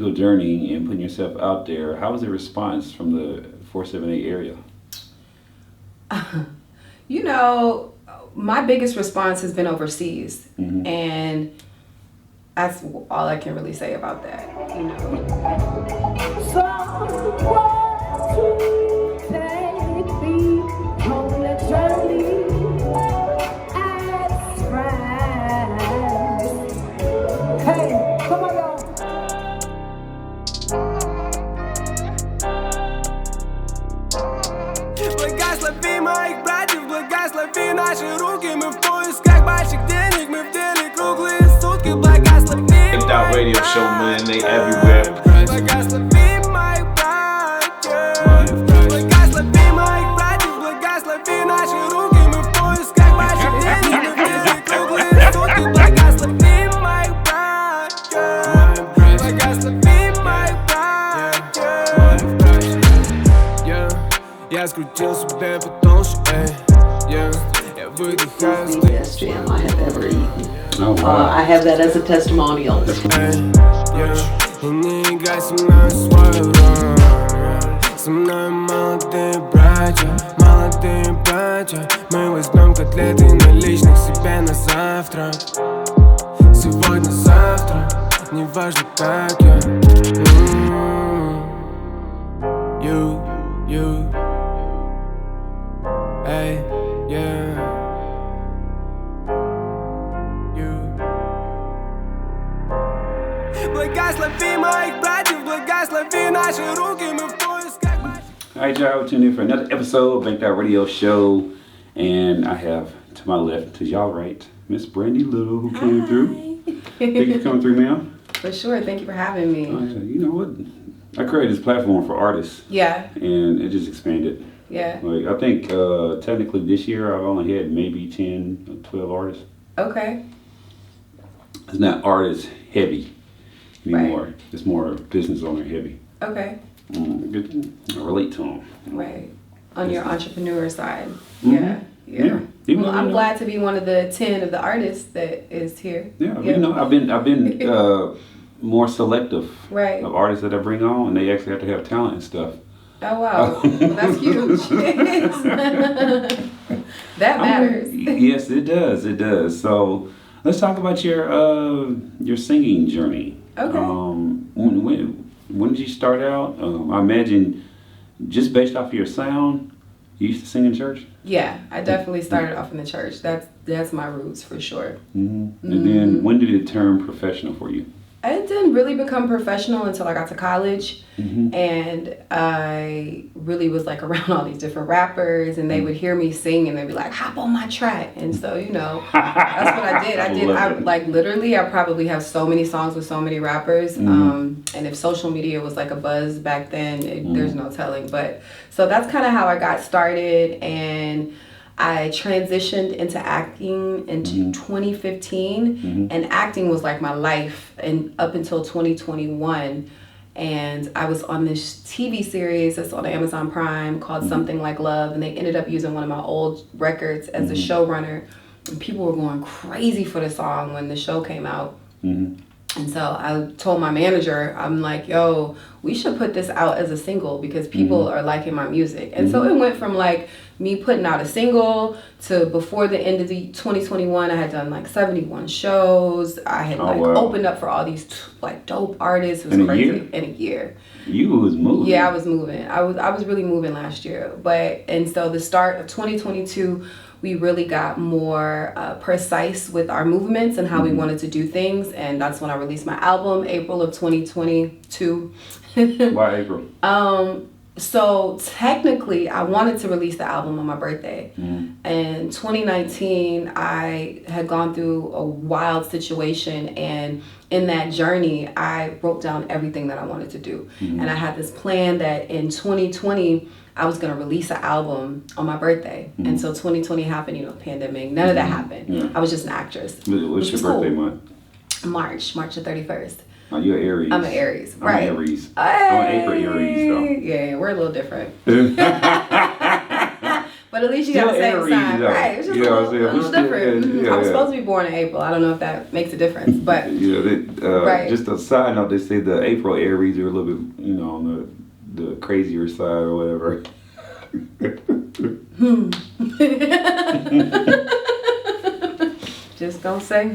musical journey and putting yourself out there, how was the response from the 478 area? You know, my biggest response has been overseas, and that's all I can really say about that. You know. Благослови наши руки, мы в поисках больших денег, мы в деле круглые сутки. Благослови That radio show, man, they everywhere. Благослови моих братьев, благослови моих братьев, благослови наши руки, мы в поисках больших денег, мы в деле круглые сутки. Благослови моих братьев, благослови моих братьев. Я скрутил себе подушку, я выдыхаю The best jam I have ever eaten. Oh, wow. I have that as a testimonial. И не играй со мной свою роль. Со мной молодые братья. Мы возьмем котлеты наличных себе на завтрак. Сегодня-завтра, неважно как я. You, эй, yeah. Благослови моих братьев, благослови наши руки, мы в поисках. Alright, y'all, tuned in for another episode of Banked Out Radio Show. And I have to my left, to y'all right, Miss Brandi Little, who came through. Thank you for coming through, ma'am. For sure. Thank you for having me. You know what? I created this platform for artists. Yeah. And it just expanded. Yeah. Like, I think technically this year I've only had maybe 10 or 12 artists. Okay. It's not artist heavy anymore. Right. It's more business owner heavy. Okay. I relate to them. Right. On your entrepreneur side. Mhm. Yeah. Even Well, though, I'm you know, glad to be one of the 10 of the artists that is here. Yeah, you know, I've been more selective Right. of artists that I bring on, and they actually have to have talent and stuff. Oh, wow. Well, that's huge. That matters. Yes, it does. It does. So let's talk about your singing journey. Okay. When did you start out? I imagine just based off of your sound, you used to sing in church? Yeah, I definitely started off in the church. That's my roots for sure. Mm-hmm. And then when did it turn professional for you? I didn't really become professional until I got to college, and I really was like around all these different rappers, and they would hear me sing, and they'd be like, "Hop on my track," and so that's what I did. I probably have so many songs with so many rappers, and if social media was like a buzz back then, there's no telling. But so that's kind of how I got started, and I transitioned into acting in 2015, and acting was like my life and up until 2021. And I was on this TV series that's on Amazon Prime called Something Like Love, and they ended up using one of my old records as a showrunner. And people were going crazy for the song when the show came out. And so I told my manager, I'm like, yo, we should put this out as a single because people are liking my music. And so it went from like me putting out a single to before the end of the 2021, I had done like 71 shows. I had opened up for all these like dope artists. It was crazy. In a year. You was moving. Yeah, I was moving. I was really moving last year. And so the start of 2022, we really got more precise with our movements and how we wanted to do things. And that's when I released my album, April of 2022. Why April? So technically, I wanted to release the album on my birthday. In 2019, I had gone through a wild situation, and in that journey, I wrote down everything that I wanted to do. And I had this plan that in 2020, I was going to release an album on my birthday. And so 2020 happened, pandemic. None of that happened. I was just an actress. What's your birthday month? March the 31st. Oh, you're an Aries. I'm an Aries, right. I'm an Aries. I'm an April Aries, though. Yeah, we're a little different. But But at least you got the same sign. though. Right. It's just You know what I'm a saying? We little still- different. yeah, I was yeah. supposed to be born in April. I don't know if that makes a difference, but Yeah, Right. just a side note, they say the April Aries are a little bit, on the crazier side or whatever. just gonna say,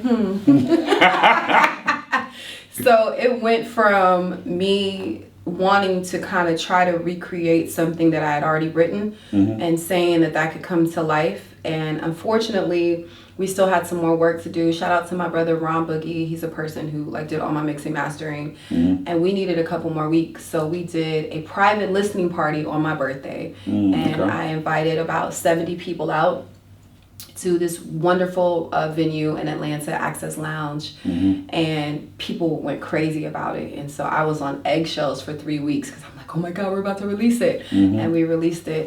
So it went from me wanting to kind of try to recreate something that I had already written and saying that could come to life. And unfortunately, we still had some more work to do. Shout out to my brother Ron Boogie. He's a person who did all my mixing, mastering, and we needed a couple more weeks. So we did a private listening party on my birthday, and I invited about 70 people out to this wonderful venue in Atlanta, Access Lounge, and people went crazy about it. And so I was on eggshells for 3 weeks because I'm like, oh my God, we're about to release it. And we released it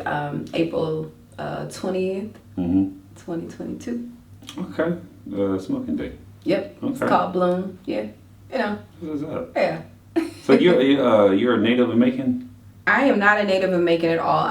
April 20th, 2022. Okay. Smoking Day. Yep. It's Okay. called Bloom. Yeah. What's up? Yeah. So you're a native of Macon? I am not a native of Macon at all.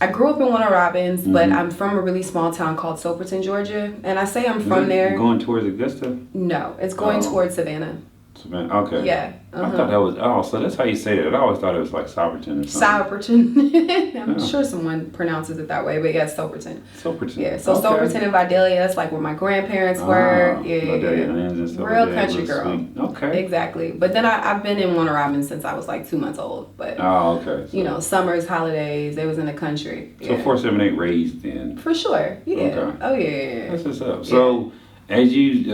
I grew up in Warner Robins, but I'm from a really small town called Soperton, Georgia. And I say I'm from there. Going towards Augusta? No, it's going towards Savannah. Savannah. Okay. Yeah. I thought that was, so that's how you say that. I always thought it was like Soperton or something. Soperton. I'm sure someone pronounces it that way, but yeah, it's Soperton. Soperton. Yeah, so Okay. Soperton and Vidalia, that's like where my grandparents were. Vidalia Lands and stuff Real like that. country Real girl. sweet. Okay. Exactly. But then I've been in Warner Robins since I was like 2 months old. But, Oh, okay. So, summers, holidays, they was in the country. So 478 raised then. For sure. Yeah. Okay. Oh, yeah. That's what's up. So, as you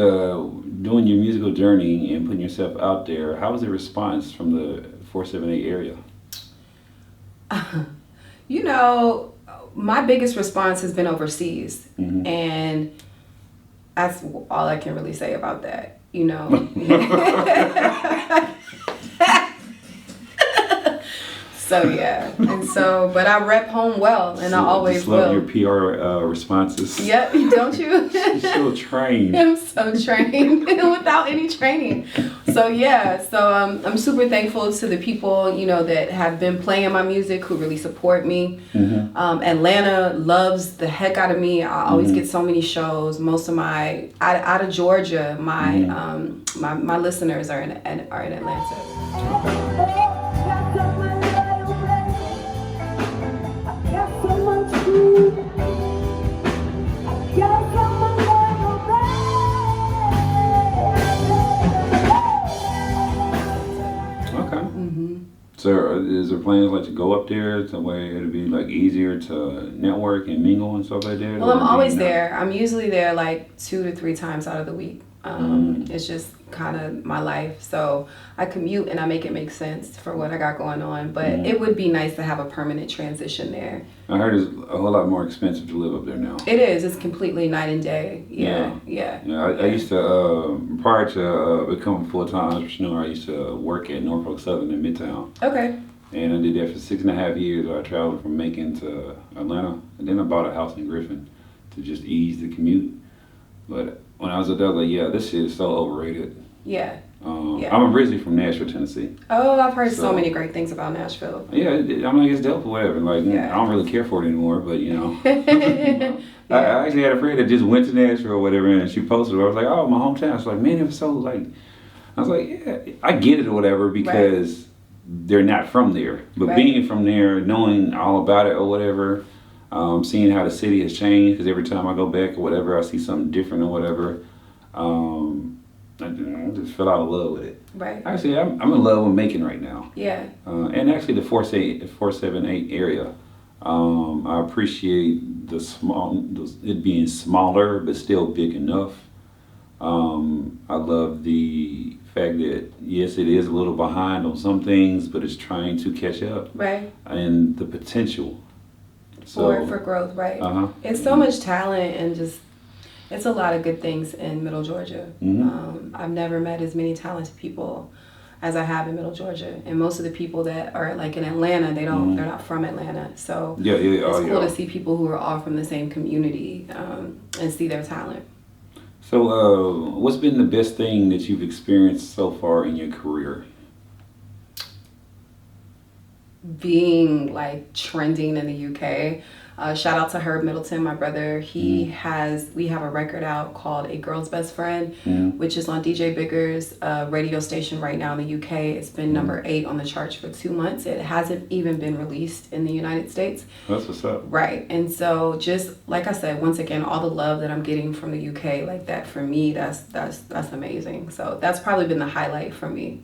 doing your musical journey and putting yourself out there, how was the response from the 478 area? My biggest response has been overseas. And that's all I can really say about that, So yeah, and so, but I rep home well, and I always Just love will. your PR responses. Yep, don't you? You're so trained. I'm so trained without any training. So yeah, I'm super thankful to the people, that have been playing my music, who really support me. Atlanta loves the heck out of me. I always get so many shows. Most of my out of Georgia, my listeners are in Atlanta. So is there plans like to go up there to where it'll be like easier to network and mingle and stuff like that? Well, I'm always there. I'm usually there like 2 to 3 times out of the week. It's just kind of my life. So I commute and I make it make sense for what I got going on. But it would be nice to have a permanent transition there. I heard it's a whole lot more expensive to live up there now. It is. It's completely night and day. Yeah. I used to, prior to becoming a full-time entrepreneur, I used to work at Norfolk Southern in Midtown. Okay. And I did that for 6.5 years. I traveled from Macon to Atlanta. And then I bought a house in Griffin to just ease the commute. But when I was up there, I was like, yeah, this shit is so overrated. Yeah. I'm originally from Nashville, Tennessee. Oh, I've heard so many great things about Nashville. Yeah, I'm like, it's dope or whatever. Like, I don't really care for it anymore, but I actually had a friend that just went to Nashville or whatever, and she posted it. I was like, oh, my hometown. She's like, man, it was so like, I was like, yeah, I get it or whatever because they're not from there. But being from there, knowing all about it or whatever, seeing how the city has changed, because every time I go back or whatever, I see something different or whatever. I just fell out of love with it. Right. Actually, I'm in love with Macon right now. Yeah. And actually the 478 area. I appreciate it being smaller but still big enough. I love the fact that, yes, it is a little behind on some things, but it's trying to catch up. Right. And the potential. For growth, right. It's so much talent and just, it's a lot of good things in Middle Georgia. I've never met as many talented people as I have in Middle Georgia, and most of the people that are like in Atlanta, they're not from Atlanta. So it's cool to see people who are all from the same community and see their talent. So, what's been the best thing that you've experienced so far in your career? Being like trending in the UK. Shout out to Herb Middleton, my brother. We have a record out called A Girl's Best Friend, which is on DJ Bigger's radio station right now in the UK. It's been number 8 on the charts for 2 months. It hasn't even been released in the United States. That's what's up. Right. And so just like I said, once again, all the love that I'm getting from the UK, like that for me, that's amazing. So that's probably been the highlight for me.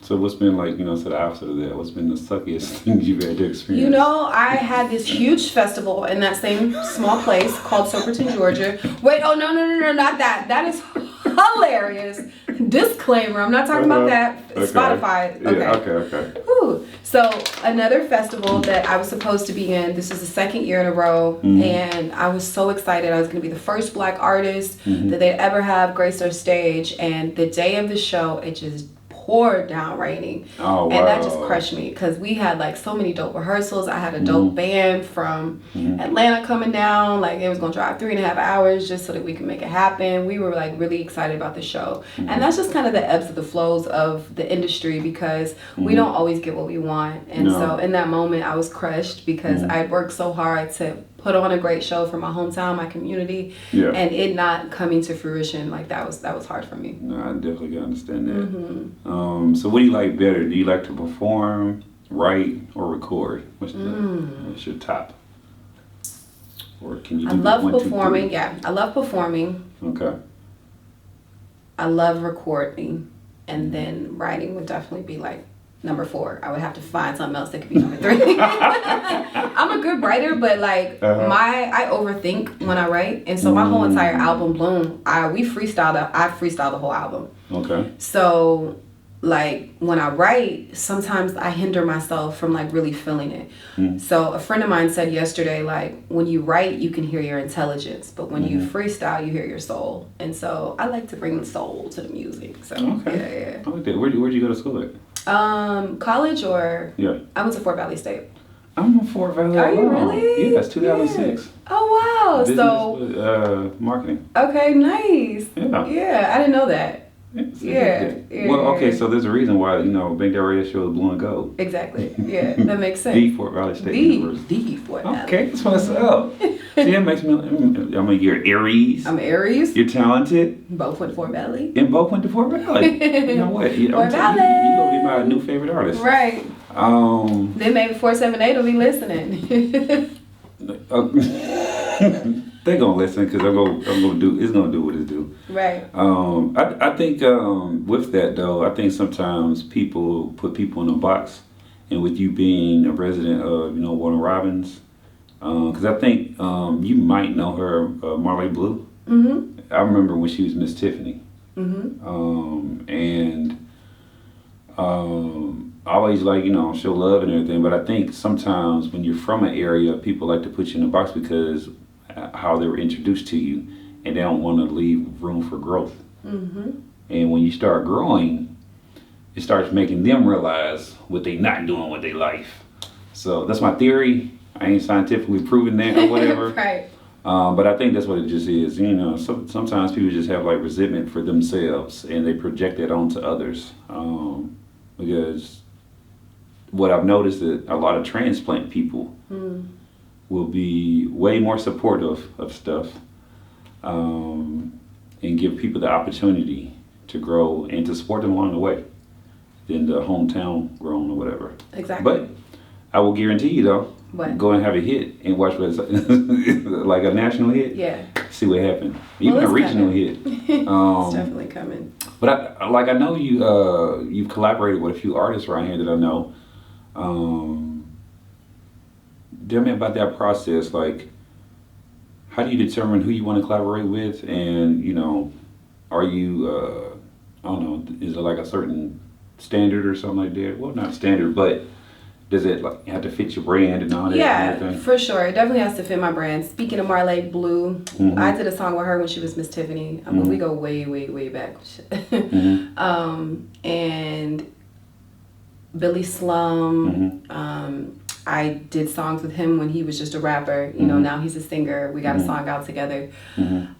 So what's been like, to the opposite of that? What's been the suckiest thing you've had to experience? I had this huge festival in that same small place called Soperton, Georgia. Wait, oh, no, not that. That is hilarious. Disclaimer, I'm not talking about that. Okay. Spotify. Okay. Yeah, okay. Whew. So another festival that I was supposed to be in, this is the second year in a row, and I was so excited. I was going to be the first Black artist that they'd ever have grace their stage, and the day of the show, it just poured down raining. Oh, wow. And that just crushed me because we had like so many dope rehearsals. I had a dope band from Atlanta coming down. Like it was going to drive 3.5 hours just so that we could make it happen. We were like really excited about the show. And that's just kind of the ebbs and the flows of the industry because we don't always get what we want. And so in that moment I was crushed because I'd worked so hard to put on a great show for my hometown, my community, and it not coming to fruition, like that was hard for me. No, I definitely can understand that. So what do you like better? Do you like to perform, write, or record? What's your top? Or can you do I love 1, 2, 3? performing. Yeah, I love performing. Okay. I love recording, and then writing would definitely be like number 4. I would have to find something else that could be number 3. I'm a good writer, but like I overthink when I write, and so my whole entire album Bloom, I freestyled the whole album. Okay. So like when I write, sometimes I hinder myself from like really feeling it. So a friend of mine said yesterday, like when you write, you can hear your intelligence, but when you freestyle, you hear your soul. And so I like to bring the soul to the music. So okay. I like that. Where'd you go to school at? College or? Yeah. I went to Fort Valley State. I'm in Fort Valley. Are you really? Yeah, it's 2006. Yeah. Oh wow. Business, marketing. Okay, nice. Yeah. Yeah, I didn't know that. Yeah. Well, okay, so there's a reason why, Big That Radio Show is blue and gold. Exactly. Yeah, that makes sense. The Fort Valley State University. The Fort Valley. Okay, that's what's up. See, that makes me, you're Aries. I'm Aries. You're talented. Both went to Fort Valley. And both went to Fort Valley. You know what? Fort Valley. You're going to be my new favorite artist. Right. Then maybe 478 will be listening. They're gonna listen because it's gonna do what it do. Right. I think with that though, I think sometimes people put people in a box, and with you being a resident of Warner Robins, because I think you might know her, Marley Blue. I remember when she was Miss Tiffany. And I always show love and everything, but I think sometimes when you're from an area, people like to put you in a box because how they were introduced to you, and they don't want to leave room for growth. And when you start growing, it starts making them realize what they not doing with their life. So that's my theory. I ain't scientifically proven that or whatever. Right. But I think that's what it just is. Sometimes people just have like resentment for themselves, and they project it onto others. Because what I've noticed that a lot of transplant people will be way more supportive of stuff, and give people the opportunity to grow and to support them along the way than the hometown grown or whatever. Exactly. But I will guarantee you though, what? Go and have a hit and watch what it's like a national hit. Yeah. See what happens. Even a regional hit. It's definitely coming. But I know you've collaborated with a few artists around here that I know. Tell me about that process. Like, how do you determine who you want to collaborate with? And, are you, I don't know, is it like a certain standard or something like that? Well, not standard, but does it like have to fit your brand and all that? Yeah, and everything? for sure. It definitely has to fit my brand. Speaking of Marley Blue, I did a song with her when she was Miss Tiffany. I mean, we go way, way, way back. And Billy Slum. I did songs with him when he was just a rapper. Now he's a singer. We got a song out together.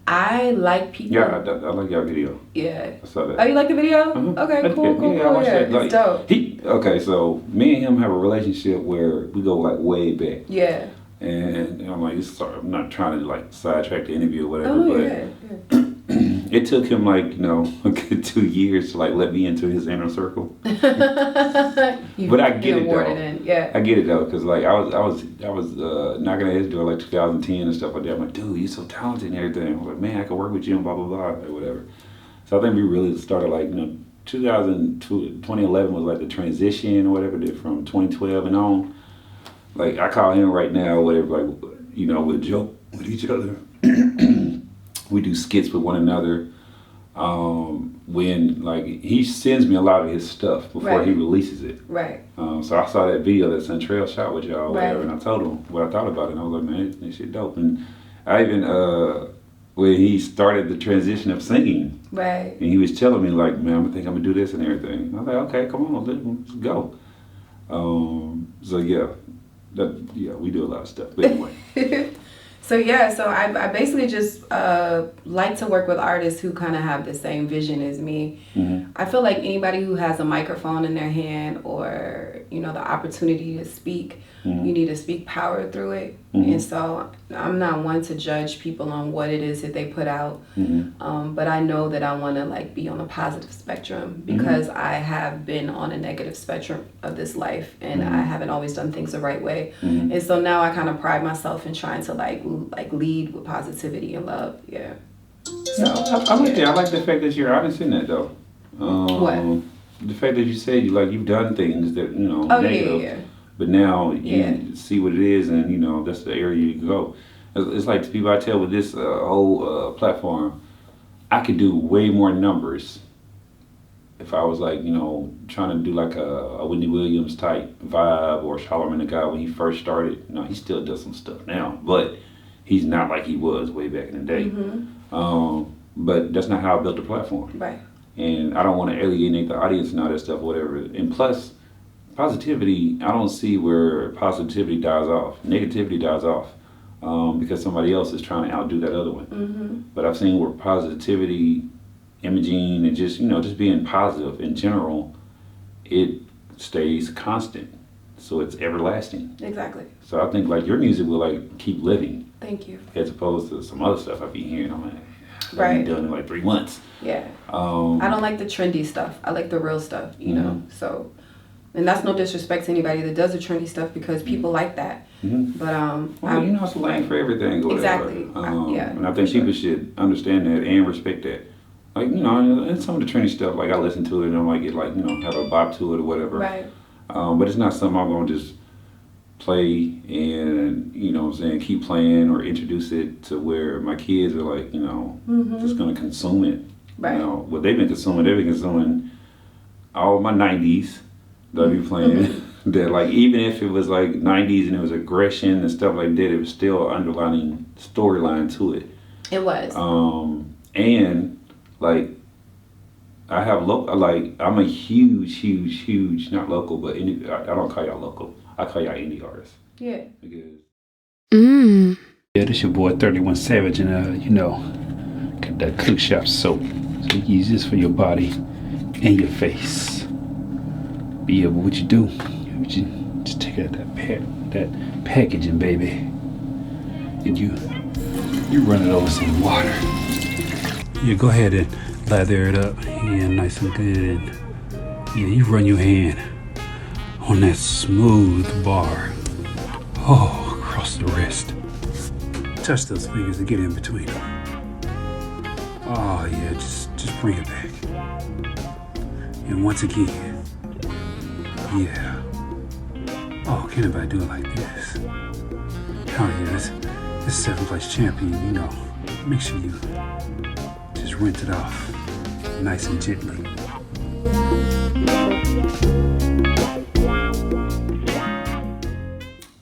I like people. Yeah, I like your video. Yeah. I saw that. Oh, you like the video? Okay, cool. Yeah, I watched that. It's dope. Okay, so me and him have a relationship where we go like way back. Yeah. And I'm like, sorry, I'm not trying to like sidetrack the interview or whatever, Oh, but yeah. it took him like, you know, a good 2 years to like let me into his inner circle. But I get it though. Yeah. I get it though, because like I was knocking at his door like 2010 and stuff like that. I'm like, dude, you're so talented and everything. I'm like, man, I could work with you and blah blah blah or whatever. So I think we really started like, you know, 2011 was like the transition or whatever, from 2012 and on. Like I call him right now, whatever, like, you know, we'll joke with each other. We do skits with one another. When like he sends me a lot of his stuff before he releases it. Right. So I saw that video that Centrell shot with y'all, whatever, Right. and I told him what I thought about it. And I was like, man, this shit dope. And I even when he started the transition of singing, Right. and he was telling me like, man, I think I'm gonna do this and everything. I was like, okay, come on, let's go. So yeah, we do a lot of stuff. But anyway. So I basically just like to work with artists who kind of have the same vision as me. Mm-hmm. I feel like anybody who has a microphone in their hand or, you know, the opportunity to speak, Mm-hmm. you need to speak power through it. Mm-hmm. And so I'm not one to judge people on what it is that they put out. Mm-hmm. But I know that I want to like be on a positive spectrum because I have been on a negative spectrum of this life and I haven't always done things the right way. Mm-hmm. And so now I kind of pride myself in trying to like lead with positivity and love. Yeah. So I like that. I like the fact that you're honest in that though. What? The fact that you said you've done things that, you know, Oh negative, yeah. but now you Yeah. see what it is, and you know that's the area you can go. It's like the people I tell with this whole platform, I could do way more numbers if I was like, you know, trying to do like a Whitney Williams type vibe or Charlamagne the God when he first started. You know, he still does some stuff now, but he's not like he was way back in the day. But that's not how I built the platform. Right. And I don't want to alienate the audience and all that stuff, whatever. And plus, positivity, I don't see where positivity dies off. Negativity dies off because somebody else is trying to outdo that other one. But I've seen where positivity, imaging, and just, you know, just being positive in general, it stays constant. So it's everlasting. Exactly. So I think like your music will like keep living Thank you. as opposed to some other stuff I be hearing. I'm like, I've Right. been done in like 3 months. Yeah. I don't like the trendy stuff. I like the real stuff, you know? So, and that's no disrespect to anybody that does the trendy stuff because people like that. But, Well, you know, it's a lane for everything. Or Exactly. whatever. Yeah, And I think for sure. people should understand that and respect that. Like, you know, and some of the trendy stuff, like I listen to it and I might get like, you know, have a bop to it or whatever. right. But it's not something I'm going to just play and, you know what I'm saying, keep playing or introduce it to where my kids are like, you know, just going to consume it. Right. You know, what they've been consuming all my 90s that I be playing. That like, even if it was like 90s and it was aggression and stuff like that, it was still an underlining storyline to it. It was. And like, I have I'm a huge, not local, but I don't call y'all local. I call y'all indie artists. Yeah. Because Yeah, this your boy 31 Savage, and you know, got that cook shop soap. So you use this for your body and your face. But yeah, but what you do, you just take out that packaging, baby, and you run it over some water. Yeah, go ahead and lather it up. Yeah, nice and good. And yeah, you run your hand on that smooth bar. Oh, across the wrist. Touch those fingers and get in between them. Oh yeah, just bring it back. And once again, yeah. Oh, can't anybody do it like this? Oh yeah, this 7th place champion, you know. Make sure you just rinse it off nice and gently.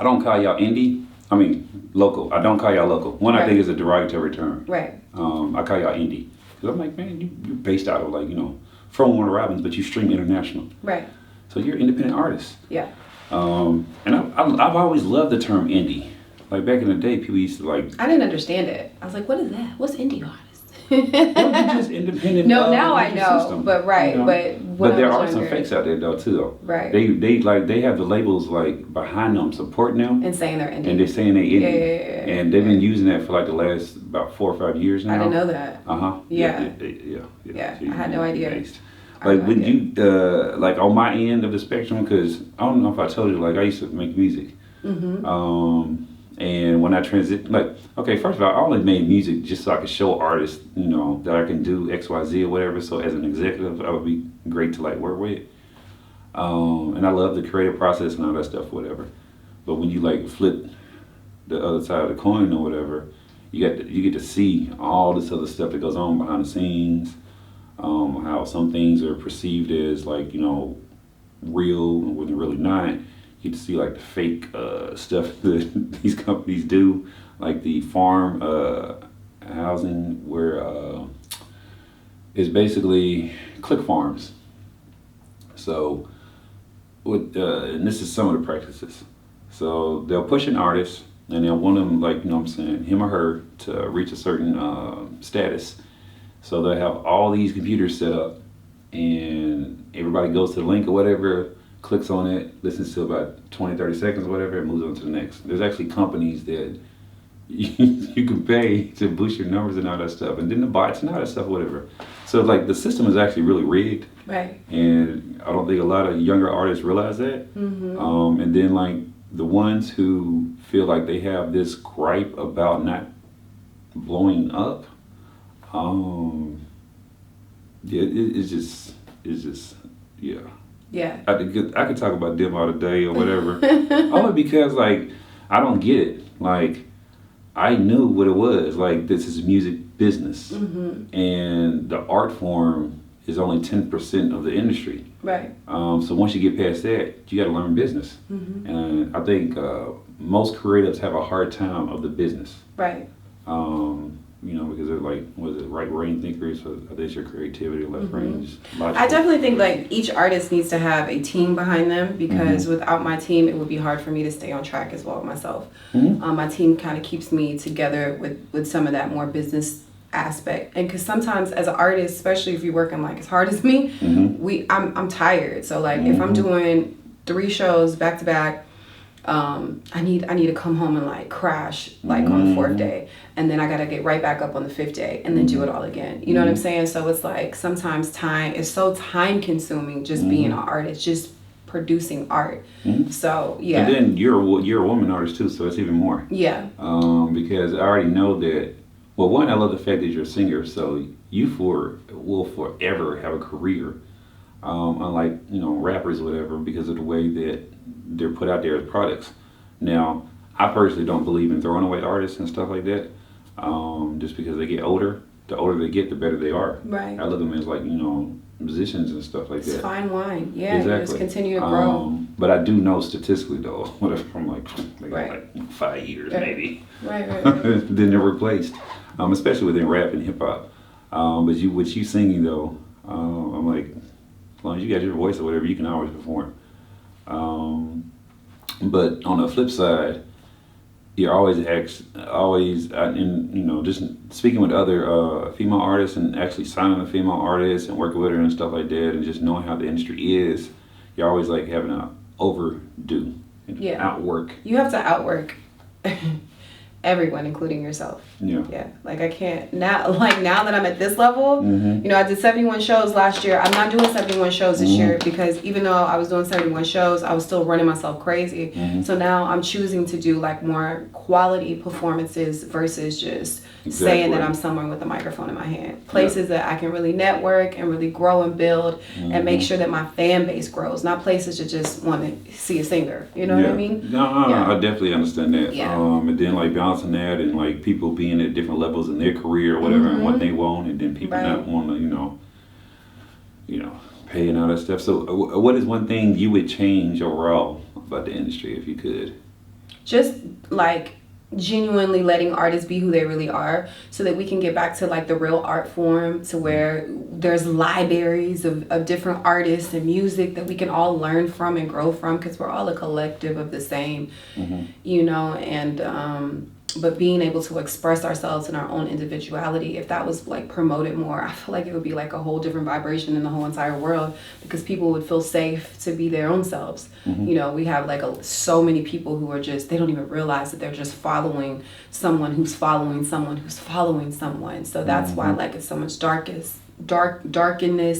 I don't call y'all indie. I mean, local. I don't call y'all local. One, I Right. think is a derogatory term. Right. I call y'all indie. Because I'm like, man, you're based out of like, you know, from Warner Robins, but you stream international. Right. So you're an independent artist. Yeah. And I've always loved the term indie. Like back in the day, people used to like, I didn't understand it. I was like, what is that? What's indie artist? They're just independent. No, now I music know, system, but right, you know? but when But there I are was some younger, fakes out there though too. Though. Right. They have the labels like behind them, supporting them, and saying they're indie. and they're saying they indie. Yeah. And they've been using that for like the last about 4 or 5 years now. I didn't know that. Yeah. Yeah, So I had no idea. based. I had Like no when idea. you like on my end of the spectrum, because I don't know if I told you, like I used to make music. Mm-hmm. And when I transit, like, okay, first of all, I only made music just so I could show artists, you know, that I can do X, Y, Z or whatever. So as an executive, I would be great to like work with. And I love the creative process and all that stuff, whatever. But when you like flip the other side of the coin or whatever, you get to see all this other stuff that goes on behind the scenes. How some things are perceived as like, you know, real when they're really not. You get to see like the fake stuff that these companies do, like the farm housing, where it's basically click farms. So, and this is some of the practices. So they'll push an artist, and they'll want them, like, you know what I'm saying, him or her, to reach a certain status. So they'll have all these computers set up, and everybody goes to the link or whatever, clicks on it, listens to about 20, 30 seconds or whatever, and moves on to the next. There's actually companies that you can pay to boost your numbers and all that stuff, and then the bots and all that stuff, whatever. So like the system is actually really rigged, Right. and I don't think a lot of younger artists realize that. Mm-hmm. And then like the ones who feel like they have this gripe about not blowing up, yeah, it's just yeah. Yeah. I could talk about them all day or whatever. Only because like I don't get it. Like I knew what it was. Like this is music business, and the art form is only 10% of the industry. Right. So once you get past that, you got to learn business. And I think most creatives have a hard time of the business. Right. You know, because they're like, was it right brain thinkers? So I think your creativity, left brain, just logical. I definitely think like each artist needs to have a team behind them, because without my team, it would be hard for me to stay on track as well myself. My team kind of keeps me together with some of that more business aspect, and because sometimes as an artist, especially if you're working like as hard as me, I'm tired. So like if I'm doing 3 shows back to back, I need to come home and like crash like on the 4th day, and then I gotta get right back up on the 5th day and then do it all again. You know what I'm saying? So it's like sometimes time is so time consuming just being an artist, just producing art. So yeah. And then you're a woman artist too, so it's even more. Yeah. Because I already know that. Well, one, I love the fact that you're a singer, so you will forever have a career. Unlike, you know, rappers or whatever, because of the way that they're put out there as products. Now, I personally don't believe in throwing away artists and stuff like that, just because they get older. The older they get, the better they are. Right. I love them as like, you know, musicians and stuff like It's that. fine wine. Yeah. Exactly. You just continue to grow. But I do know statistically though, whatever, from like Right. 5 years Right. maybe. Right. Then they're replaced, especially within rap and hip hop. But with you singing though, I'm like, as long as you got your voice or whatever, you can always perform. But on the flip side, you're always and you know, just speaking with other female artists and actually signing a female artist and working with her and stuff like that, and just knowing how the industry is, you're always like having to overdo, outwork. You have to outwork everyone, including yourself. Yeah. Like I can't now. Like now that I'm at this level, you know, I did 71 shows last year. I'm not doing 71 shows this year, because even though I was doing 71 shows, I was still running myself crazy. So now I'm choosing to do like more quality performances versus just saying that I'm someone with a microphone in my hand. Places that I can really network and really grow and build and make sure that my fan base grows. Not places that just want to see a singer. You know what I mean? No, I definitely understand that. Yeah. And then like balancing that and like people being at different levels in their career or whatever and what they want, and then people not want to, you know, pay and all that stuff. So what is one thing you would change overall about the industry if you could? Just like genuinely letting artists be who they really are, so that we can get back to like the real art form, to where there's libraries of different artists and music that we can all learn from and grow from, because we're all a collective of the same, you know, and but being able to express ourselves in our own individuality, if that was like promoted more, I feel like it would be like a whole different vibration in the whole entire world, because people would feel safe to be their own selves. You know, we have like so many people who are just, they don't even realize that they're just following someone who's following someone who's following someone. So that's why like it's so much darkness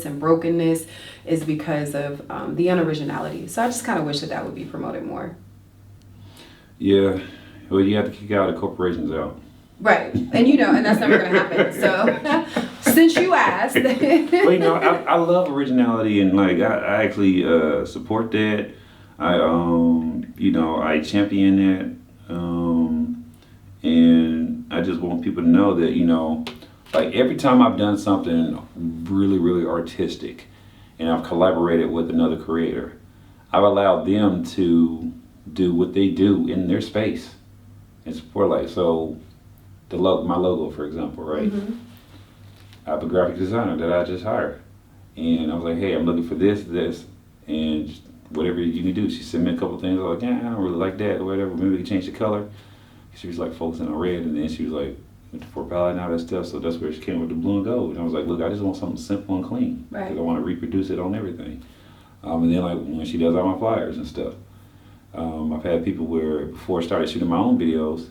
and brokenness, is because of the unoriginality. So I just kind of wish that that would be promoted more. Yeah. Well, you have to kick out the corporations out. Right. And you know, and that's never going to happen. So since you asked. Well, you know, I love originality, and like I actually support that. You know, I champion that. And I just want people to know that, you know, like every time I've done something really, really artistic and I've collaborated with another creator, I've allowed them to do what they do in their space and support. Like, so my logo, for example, right? I have a graphic designer that I just hired, and I was like, hey, I'm looking for this, and just whatever you can do. She sent me a couple things. I was like, yeah, I don't really like that or whatever. Maybe we can change the color. She was like focusing on red, and then she was like, with the 4 palette and all that stuff. So that's where she came with the blue and gold. And I was like, look, I just want something simple and clean. Right. Because I want to reproduce it on everything. And then like when she does all my flyers and stuff, I've had people where before I started shooting my own videos,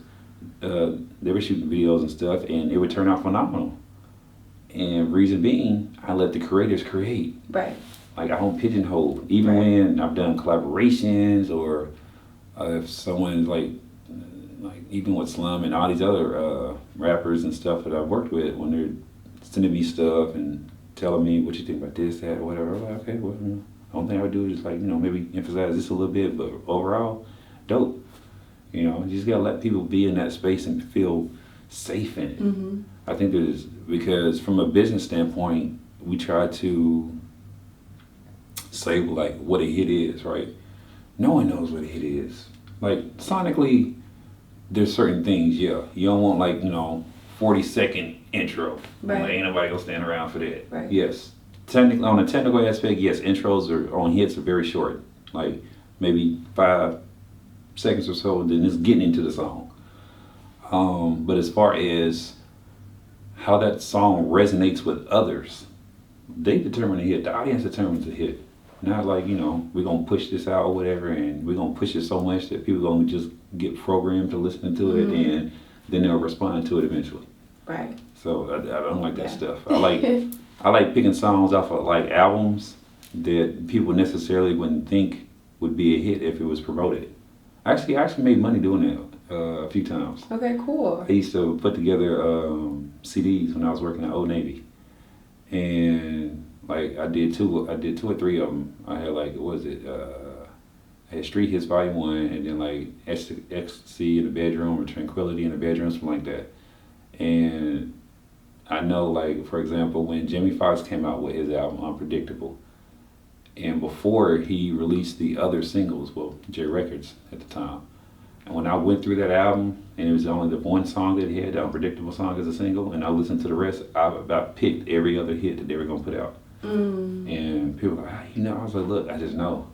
they were shooting videos and stuff, and it would turn out phenomenal. And reason being, I let the creators create. Right. Like I don't pigeonhole. Even when I've done collaborations, or if someone's like even with Slum and all these other rappers and stuff that I've worked with, when they're sending me stuff and telling me what you think about this, that, or whatever, I'm like, okay, well, you know, the only thing I would do is just like, you know, maybe emphasize this a little bit, but overall, dope. You know, you just gotta let people be in that space and feel safe in it. I think there's, because from a business standpoint, we try to say like what a hit is, right? No one knows what a hit is. Like sonically, there's certain things, yeah. You don't want like, you know, 40-second intro. Right. Like, ain't nobody gonna stand around for that. Right. Yes. Technically, on a technical aspect, yes, intros on hits are very short. Like maybe 5 seconds or so, then it's getting into the song. But as far as how that song resonates with others, they determine the hit. The audience determines the hit. Not like, you know, we're going to push this out or whatever, and we're going to push it so much that people are going to just get programmed to listen to it, and then they'll respond to it eventually. Right. So I don't like that stuff. I like picking songs off of like albums that people necessarily wouldn't think would be a hit if it was promoted. I actually made money doing that a few times. Okay, cool. I used to put together CDs when I was working at Old Navy, and like I did two or three of them. I had like, what was it? I had Street Hits Volume 1, and then like Ecstasy in the Bedroom, or Tranquility in the Bedroom, something like that. And I know, like, for example, when Jimmy Foxx came out with his album Unpredictable, and before he released the other singles, well, J Records at the time, and when I went through that album, and it was only the one song that he had, the Unpredictable song, as a single, and I listened to the rest, I about picked every other hit that they were going to put out. And people were like, you know, I was like, look, I just know.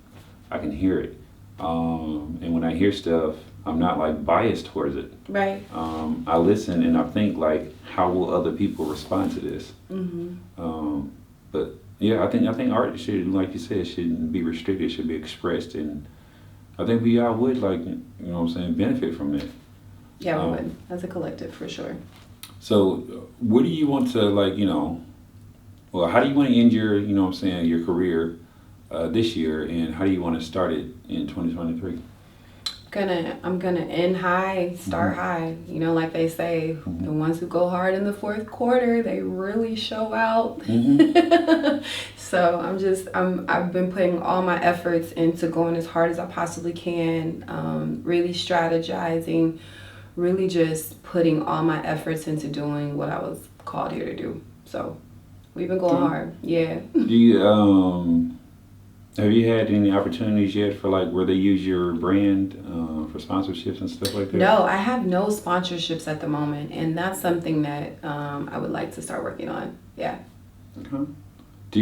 I can hear it. And when I hear stuff, I'm not like biased towards it. Right. I listen and I think like, how will other people respond to this? But yeah, I think art should, like you said, shouldn't be restricted, should be expressed, and I think we all would, like, you know what I'm saying, benefit from that. Yeah, we would, as a collective, for sure. So what do you want to, like, you know, well, how do you want to end your, you know what I'm saying, your career this year, and how do you want to start it in 2023? I'm gonna end high, start high. You know, like they say, the ones who go hard in the fourth quarter, they really show out. So I've been putting all my efforts into going as hard as I possibly can, really strategizing, really just putting all my efforts into doing what I was called here to do. So we've been going hard. Yeah. Do you, have you had any opportunities yet for like where they use your brand for sponsorships and stuff like that? No, I have no sponsorships at the moment, and that's something that I would like to start working on. Yeah. Okay. Do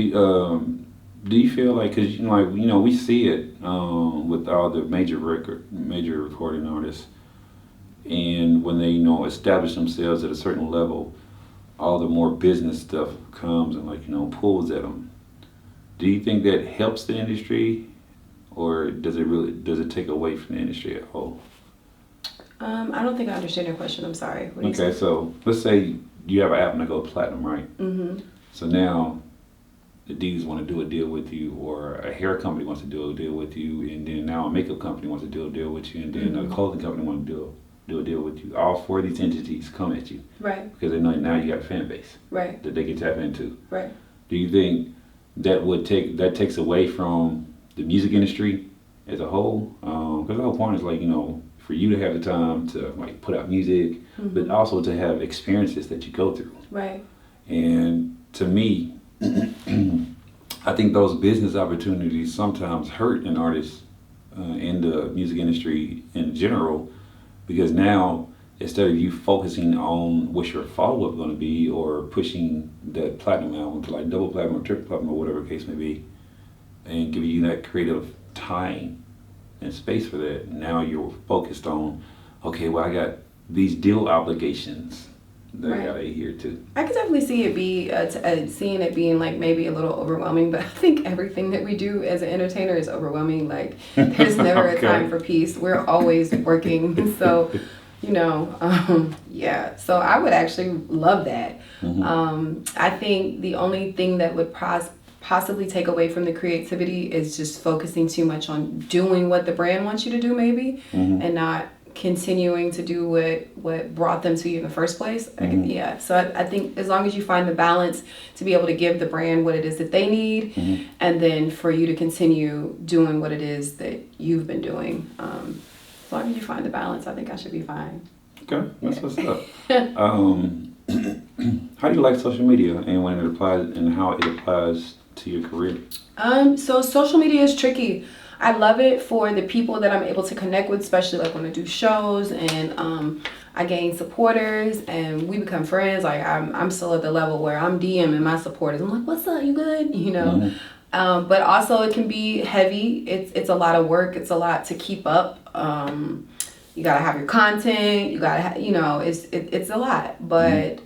you feel like, because you know we see it with all the major recording artists, and when they, you know, establish themselves at a certain level, all the more business stuff comes and, like, you know, pulls at them. Do you think that helps the industry, or does it take away from the industry at all? I don't think I understand your question. I'm sorry. What do you Okay, say? so let's say you have an album that goes platinum, right? Mm-hmm. So now the D's want to do a deal with you, or a hair company wants to do a deal with you, and then now a makeup company wants to do a deal with you, and then a clothing company wants to do a deal with you. All four of these entities come at you Right. because they know now you got a fan base Right. that they can tap into. Right. Do you think that takes away from the music industry as a whole? Because the whole point is, like, you know, for you to have the time to, like, put out music, but also to have experiences that you go through. Right. And to me, I think those business opportunities sometimes hurt an artist in the music industry in general, because now instead of you focusing on what your follow-up going to be, or pushing that platinum album to, like, double platinum or triple platinum or whatever the case may be, and giving you that creative time and space for that, now you're focused on, okay, well, I got these deal obligations that I got to adhere to. I could definitely see it seeing it being, like, maybe a little overwhelming, but I think everything that we do as an entertainer is overwhelming. Like, there's never a time for peace. We're always working. So, you know, yeah. So I would actually love that. I think the only thing that would possibly take away from the creativity is just focusing too much on doing what the brand wants you to do, maybe, and not continuing to do what brought them to you in the first place. Yeah. So I think as long as you find the balance to be able to give the brand what it is that they need, and then for you to continue doing what it is that you've been doing, as long as you find the balance, I think I should be fine. Okay, that's what's up. How do you like social media, and when it applies, and how it applies to your career? So social media is tricky. I love it for the people that I'm able to connect with, especially, like, when I do shows and I gain supporters and we become friends. Like, I'm still at the level where I'm DMing my supporters. I'm like, what's up? You good? You know? But also it can be heavy. It's a lot of work. It's a lot to keep up. You gotta have your content. You gotta, you know, it's a lot. But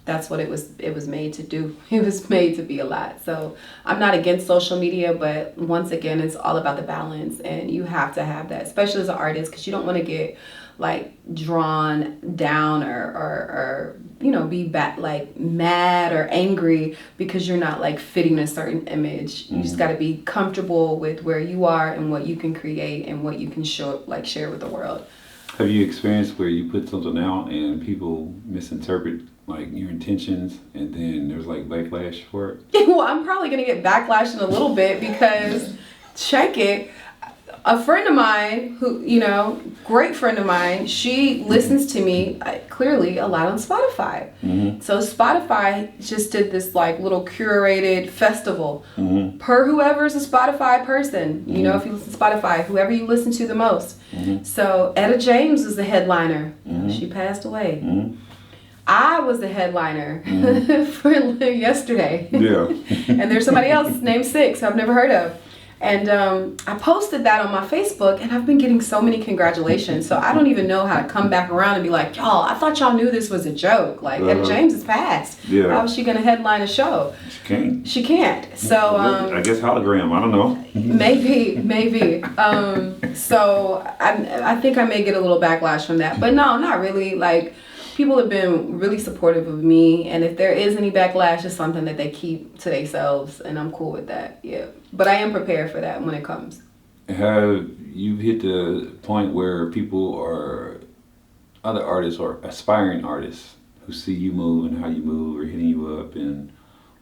that's what it was made to do. It was made to be a lot. So I'm not against social media, but once again, it's all about the balance, and you have to have that, especially as an artist, because you don't want to get, like, drawn down or you know, be like mad or angry because you're not, like, fitting a certain image. You just got to be comfortable with where you are and what you can create and what you can share with the world. Have you experienced where you put something out and people misinterpret, like, your intentions, and then there's, like, backlash for it? Well, I'm probably gonna get backlash in a little bit because, check it, a friend of mine who, you know, great friend of mine, she listens to me clearly a lot on Spotify. So Spotify just did this, like, little curated festival per whoever's a Spotify person. You know, if you listen to Spotify, whoever you listen to the most. So Etta James was the headliner. She passed away. I was the headliner for yesterday. Yeah. And there's somebody else named Six I've never heard of. And I posted that on my Facebook, and I've been getting so many congratulations. So I don't even know how to come back around and be like, y'all, I thought y'all knew this was a joke. Like, Etta James is passed. Yeah. How is she going to headline a show? She can't. She can't. So I guess hologram. I don't know. maybe. So I think I may get a little backlash from that, but no, not really. Like, people have been really supportive of me, and if there is any backlash, it's something that they keep to themselves, and I'm cool with that. Yeah, but I am prepared for that when it comes. Have you hit the point where people or other artists or aspiring artists who see you move and how you move are hitting you up and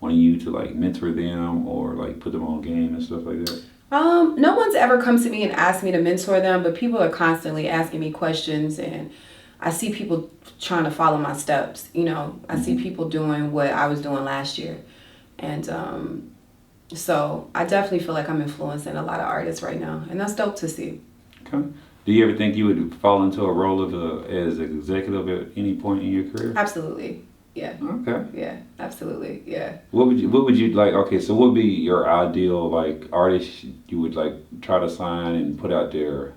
wanting you to, like, mentor them or, like, put them on game and stuff like that? No one's ever come to me and asked me to mentor them, but people are constantly asking me questions, and I see people trying to follow my steps. You know, I see people doing what I was doing last year. And so I definitely feel like I'm influencing a lot of artists right now, and that's dope to see. Okay. Do you ever think you would fall into a role of as an executive at any point in your career? Absolutely. Yeah. Okay. Yeah, absolutely. Yeah. What would you like, okay, so what would be your ideal, like, artist you would, like, try to sign and put out there?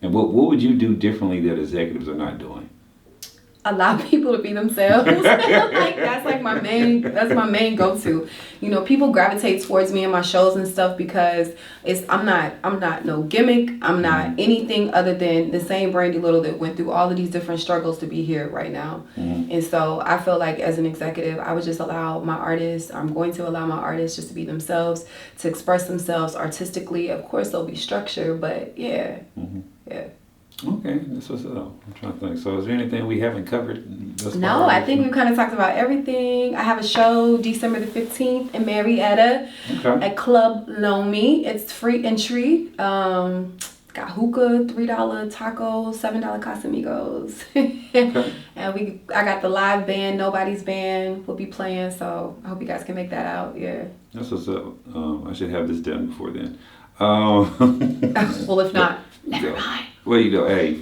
And what would you do differently that executives are not doing? Allow people to be themselves. Like that's like my main go-to. You know, people gravitate towards me in my shows and stuff because I'm not no gimmick. I'm not anything other than the same Brandi Little that went through all of these different struggles to be here right now. And so I feel like as an executive, I would just I'm going to allow my artists just to be themselves, to express themselves artistically. Of course there'll be structure, but yeah. Okay, that's what's up. I'm trying to think. So is there anything we haven't covered thus far? No, I think we've kind of talked about everything. I have a show December the 15th in Marietta at Club Lomi. It's free entry. Got hookah, $3 tacos, $7 Casamigos. And I got the live band, Nobody's Band will be playing, so I hope you guys can make that out. Yeah. That's what's up. I should have this done before then. Well, if not, never mind. Well, you go. Hey,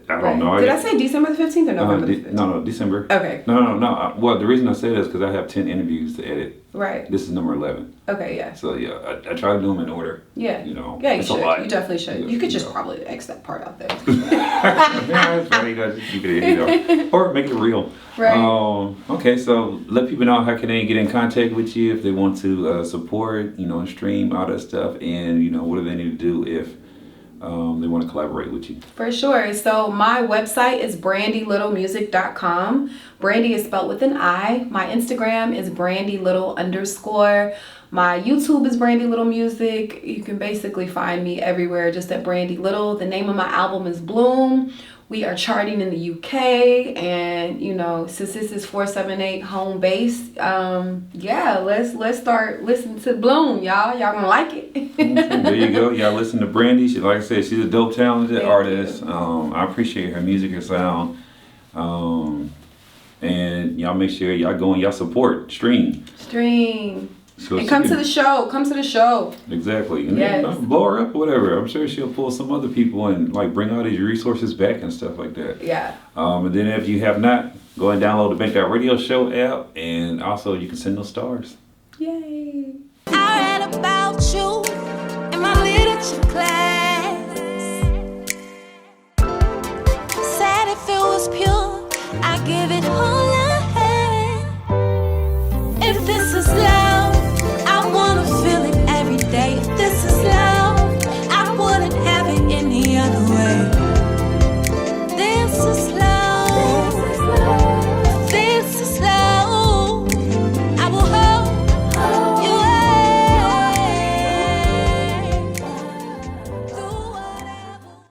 I don't know. Did I say December the 15th or November the 15th? No, December. Okay. No. Well, the reason I say that is because I have 10 interviews to edit. Right. This is number 11. Okay, yeah. So, yeah, I try to do them in order. Yeah. You know. Yeah, you it's should. a lot. You definitely should. You could just probably X that part out there. Yeah, that's funny. Just keep it in, you know. Or make it real. Right. Okay, so let people know how can they get in contact with you if they want to support, you know, and stream all that stuff. And, you know, what do they need to do if they want to collaborate with you? For sure. So my website is brandylittlemusic.com. Brandi is spelled with an I. My Instagram is brandylittle_. My YouTube is Brandi Little Music. You can basically find me everywhere just at Brandi Little. The name of my album is Bloom. We are charting in the UK, and you know, since this is 478 home base, let's start listening to Bloom, y'all. Y'all gonna like it. There you go. Y'all listen to Brandi. She, like I said, she's a dope, talented artist. I appreciate her music and sound. And y'all make sure y'all go and y'all support, stream. So and come to the show. Come to the show. Exactly. And yes. then blow her up or whatever. I'm sure she'll pull some other people and like bring all these resources back and stuff like that. Yeah. And then if you have not, go and download the Bank That Radio Show app, and also you can send those stars. Yay. I read about you